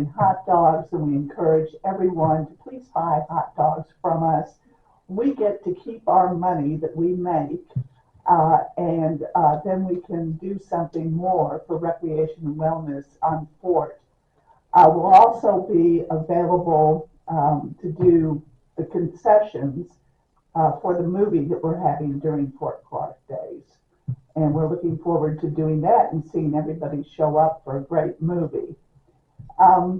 hot dogs, and we encourage everyone to please buy hot dogs from us. We get to keep our money that we make, and then we can do something more for recreation and wellness on Fort. We'll also be available to do the concessions for the movie that we're having during Fort Clark Days. And we're looking forward to doing that and seeing everybody show up for a great movie. I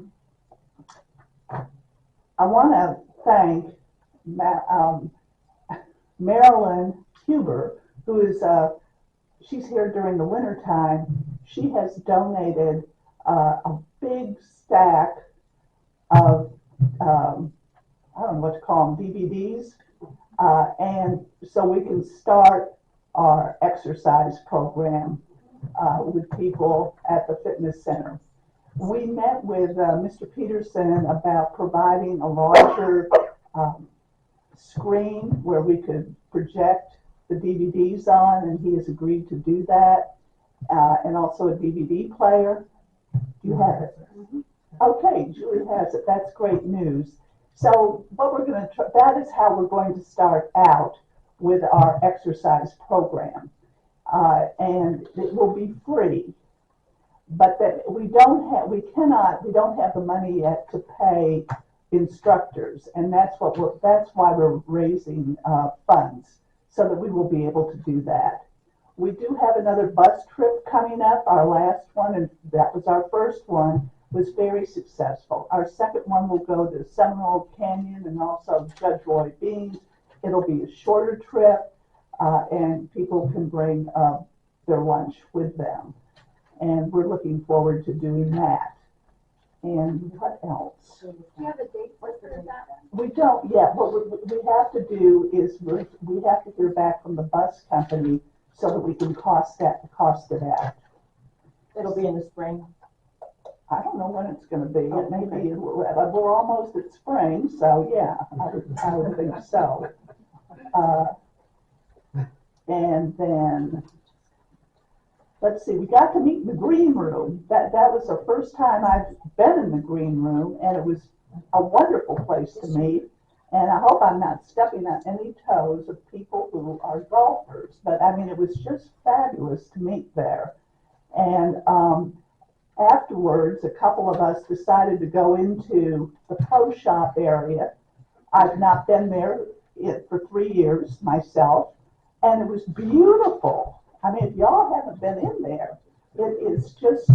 want to thank Marilyn Huber, who is, she's here during the winter time. She has donated a big stack of, I don't know what to call them, DVDs, and so we can start our exercise program with people at the fitness center. We met with Mr. Peterson about providing a larger screen where we could project the DVDs on, and he has agreed to do that, and also a DVD player. You have it? Okay, Julie has it. That's great news. So what we're going to try, that is how we're going to start out with our exercise program, and it will be free. But that we don't have the money yet to pay instructors, and that's why we're raising funds so that we will be able to do that. We do have another bus trip coming up. Our last one, and that was our first one, was very successful. Our second one will go to Seminole Canyon and also Judge Roy Beans. It'll be a shorter trip, and people can bring their lunch with them. And we're looking forward to doing that. And what else? Do you have a date for that? We don't yet. What we have to do is we have to hear back from the bus company so that we can cost it out. It'll be in the spring. I don't know when it's going to be. It may be. We're almost at spring, so yeah, I would think so. And then, let's see, we got to meet in the green room. That was the first time I've been in the green room, and it was a wonderful place to meet. And I hope I'm not stepping on any toes of people who are golfers, but I mean, it was just fabulous to meet there. And afterwards, a couple of us decided to go into the pro shop area. I've not been there for 3 years myself, and it was beautiful. I mean, if y'all haven't been in there, it is just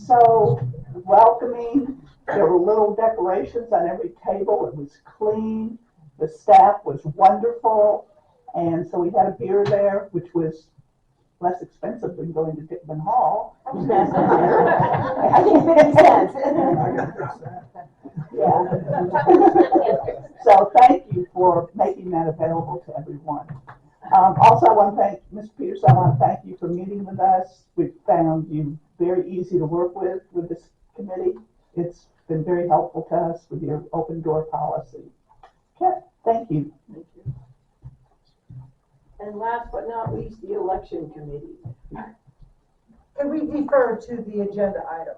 so welcoming. There were little decorations on every table. It was clean. The staff was wonderful. And so we had a beer there, which was less expensive than going to Dickman Hall. I think it makes sense. Yeah. So thank you for making that available to everyone. Also, I want to thank Mr. Peterson. I want to thank you for meeting with us. We found you very easy to work with this committee. It's been very helpful to us with your open door policy. Okay, thank you. Thank you. And last but not least, the election committee. Can we defer to the agenda item?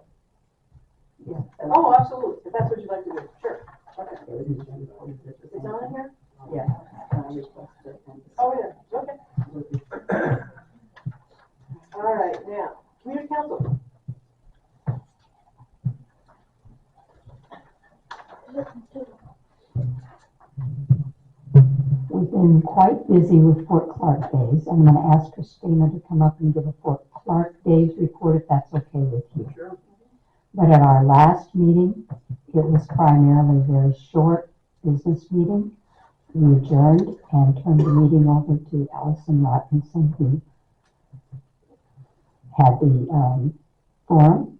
Yeah. Oh, absolutely. If that's what you'd like to do, sure. Okay. Is it on here? Yeah. Oh, yeah. Okay. All right. Now, community council. We've been quite busy with Fort Clark Days. I'm going to ask Christina to come up and give a Fort Clark Days report, if that's okay with you. Sure. But at our last meeting, it was primarily a very short business meeting. We adjourned and turned the meeting over to Allison Watkinson, who had the forum,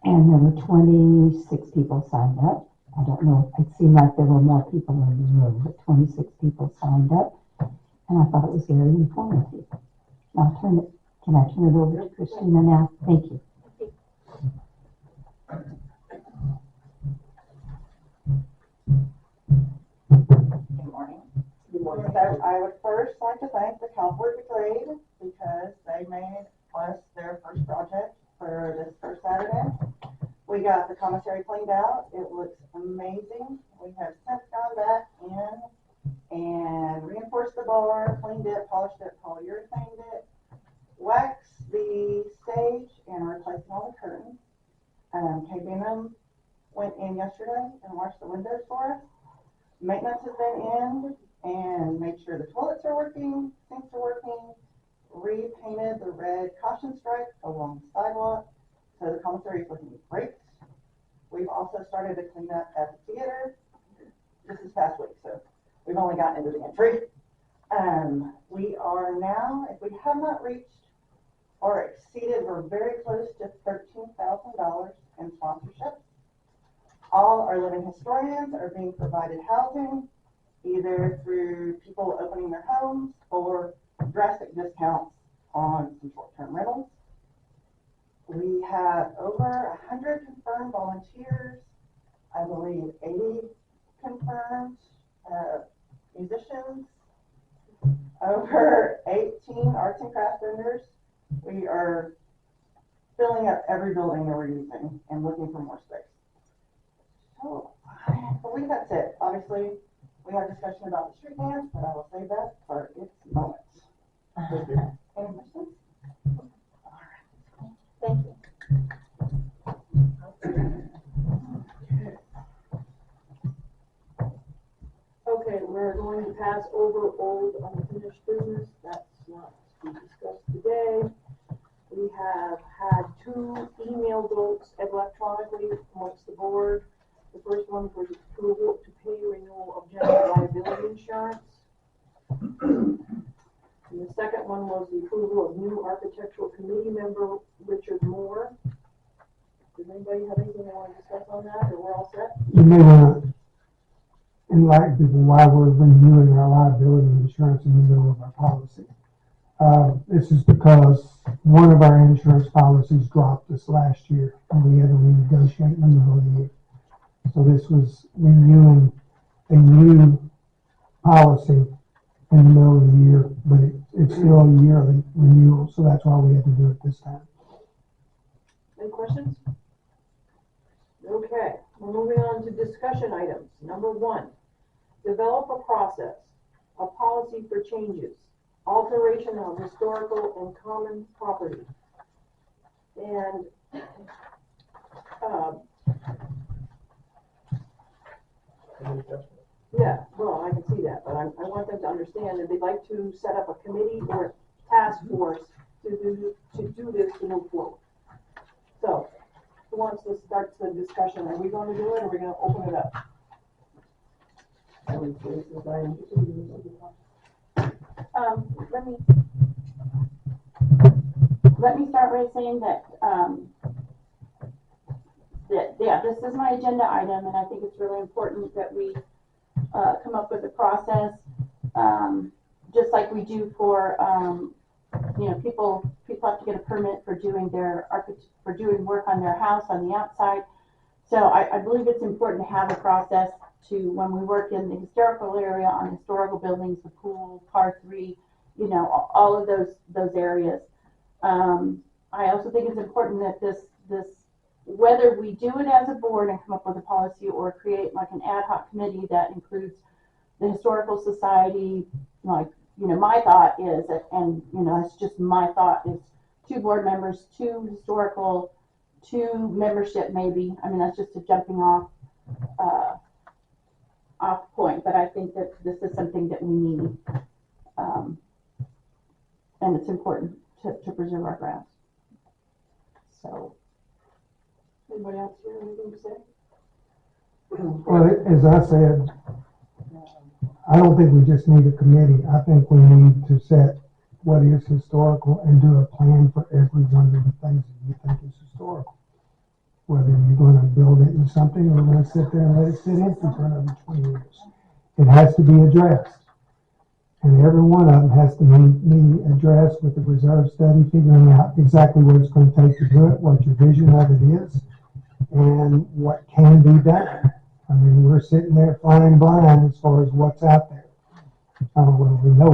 and there were 26 people signed up. I don't know, it seemed like there were more people in the room, but 26 people signed up, and I thought it was very informative. Can I turn it over to Christina now? Thank you. Good morning. Good morning. So I would first like to thank the Cowboy Brigade because they made us their first project for this first Saturday. We got the commissary cleaned out. It looks amazing. We have since gone back in and reinforced the bar, cleaned it, polished it, polyurethaned it, waxed the stage, and replaced all the curtains. K-Benham went in yesterday and washed the windows for us. Maintenance has been in and made sure the toilets are working, sinks are working, repainted the red caution stripe along the sidewalk, so the commissary is looking great. We've also started to clean up at the theater this past week, so we've only gotten into the entry. We are now, if we have not reached or exceeded, we're very close to $13,000 in sponsorships. All our living historians are being provided housing, either through people opening their homes or drastic discounts on some short-term rentals. We have over 100 confirmed volunteers, I believe 80 confirmed musicians, over 18 arts and crafts vendors. We are filling up every building that we're using and looking for more space. So I believe that's it. Obviously, we have discussion about the street dance, but I will save that for its moment. Any questions? All right. Thank you. Okay, we're going to pass over old unfinished business. That's not to be discussed today. We have had 2 email votes electronically amongst the board. The first one was approval to pay renewal of general liability insurance. And the second one was the approval of new architectural committee member Richard Moore. Does anybody have anything they want to discuss on that, or we're all set? You may want to enlighten people why we're renewing our liability insurance in the middle of our policy. This is because one of our insurance policies dropped this last year, and we had to renegotiate in the middle of the year. So this was renewing a new policy in the middle of the year, but it's still a yearly renewal, so that's why we had to do it this time. Any questions? Okay, we're moving on to discussion items. Number 1, develop a process, a policy for changes, alteration of historical and common property. And yeah, well, I can see that, but I want them to understand that they'd like to set up a committee or task force to do this to move forward. So, who wants to start the discussion? Are we going to do it, or are we going to open it up? Let me start by saying that, this is my agenda item, and I think it's really important that we come up with a process, just like we do for, people have to get a permit for doing work on their house on the outside. So I believe it's important to have a process to, when we work in the historical area on historical buildings, the pool, par 3, all of those areas. I also think it's important that this, whether we do it as a board and come up with a policy or create like an ad hoc committee that includes the historical society, my thought is, and it's just my thought, is 2 board members, 2 historical, 2 membership maybe. I mean, that's just a jumping off point, but I think that this is something that we need, and it's important to preserve our grounds. So, Anybody else here anything to say? Well, as I said, I don't think we just need a committee. I think we need to set what is historical and do a plan for every one of the things that you think is historical. Whether you're going to build it into something or going to sit there and let it sit empty for another 20 years. It has to be addressed. And every one of them has to be addressed with the reserve study, figuring out exactly what it's going to take to do it, what your vision of it is, and what can be done. I mean, we're sitting there flying blind as far as what's out there. Well, we know